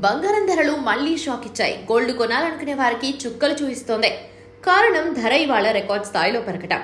బంగారం ధరలు మళ్లీ షాక్ ఇచ్చాయి. గోల్డ్ కొనాలనుకునే వారికి చుక్కలు చూపిస్తోంది. కారణం ధర ఇవాళ రికార్డ్ స్థాయిలో పెరగటం.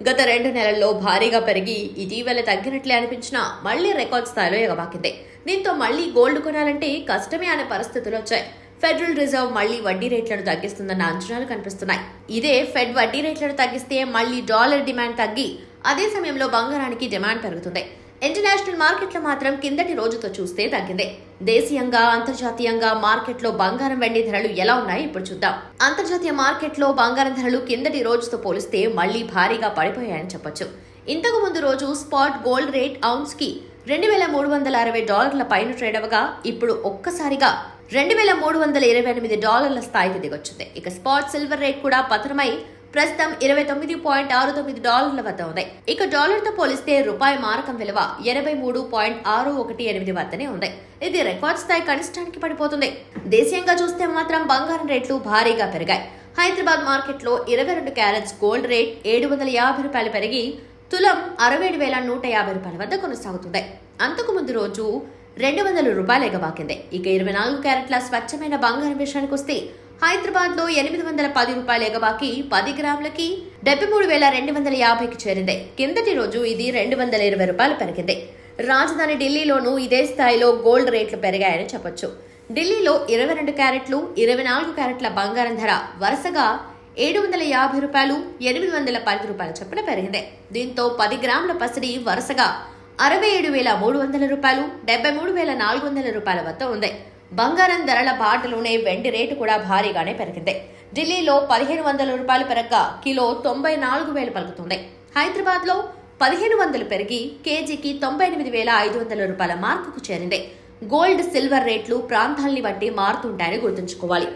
గత 2 నెలల్లో భారీగా పెరిగి ఇటీవల తగ్గినట్లే అనిపించినా మళ్లీ రికార్డ్ స్థాయిలో ఎగబాకింది. దీంతో మళ్లీ గోల్డ్ కొనాలంటే కష్టమే అనే పరిస్థితులు వచ్చాయి. ఫెడరల్ రిజర్వ్ మళ్లీ వడ్డీ రేట్లను తగ్గిస్తుందన్న అంచనాలు కనిపిస్తున్నాయి. ఇదే ఫెడ్ వడ్డీ రేట్లను తగ్గిస్తే మళ్లీ డాలర్ డిమాండ్ తగ్గి అదే సమయంలో బంగారానికి డిమాండ్ పెరుగుతుంది. ఇంటర్నేషనల్ మార్కెట్లో మాత్రం కిందటి రోజుతో చూస్తే తగ్గింది. దేశీయంగా అంతర్జాతీయంగా మార్కెట్లో బంగారం వెండి ధరలు ఎలా ఉన్నాయో ఇప్పుడు చూద్దాం. అంతర్జాతీయ మార్కెట్లో బంగారం ధరలు కిందటి రోజుతో పోలిస్తే మళ్లీ భారీగా పడిపోయాయని చెప్పొచ్చు. ఇంతకు ముందు రోజు స్పాట్ గోల్డ్ రేట్ ఔన్స్ కి $2,360 పైన ట్రేడ్ అవ్వగా ఇప్పుడు ఒక్కసారిగా $2,328 స్థాయికి దిగొచ్చింది. ఇక స్పాట్ సిల్వర్ రేట్ కూడా పతనమై ప్రస్తుతం $29.69 వద్ద ఉంది. ఇక డాలర్ తో పోలిస్తే రూపాయి మారకం విలువ 83.618 వద్దనే ఉంది. ఇది రికార్డ్ స్థాయి కనిష్టానికి పడిపోతుంది. దేశీయంగా చూస్తే మాత్రం బంగారం రేట్లు భారీగా పెరిగాయి. హైదరాబాద్ మార్కెట్ లో 22 క్యారెట్స్ గోల్డ్ రేట్ $750 పెరిగి తులం $67,150 వద్ద కొనసాగుతుంది. అంతకు ముందు రోజు $200 ఎగబాకింది. ఇక 24 క్యారెట్ల స్వచ్ఛమైన బంగారం విషయానికి వస్తే హైదరాబాద్ లో $810 ఎగబాకి 10 గ్రాములకి $73,250కి చేరింది. కిందటి రోజు ఇది $220 పెరిగింది. రాజధాని ఢిల్లీలోనూ ఇదే స్థాయిలో గోల్డ్ రేట్లు పెరిగాయని చెప్పొచ్చు. ఢిల్లీలో 22 క్యారెట్లు 24 క్యారెట్ల బంగారం ధర వరుసగా $750, $810 చొప్పున పెరిగింది. దీంతో 10 గ్రాముల పసిడి వరుసగా $67,300, $73,400 వద్ద ఉంది. బంగారం ధరల బాటలోనే వెండి రేటు కూడా భారీగానే పెరిగింది. ఢిల్లీలో $1,500 పెరగ్గా కిలో 94,000 పలుకుతుంది. హైదరాబాద్ లో 1,500 పెరిగి కేజీకి $98,500 మార్కుకు చేరింది. గోల్డ్ సిల్వర్ రేట్లు ప్రాంతాల్ని బట్టి మారుతుంటాయని గుర్తుంచుకోవాలి.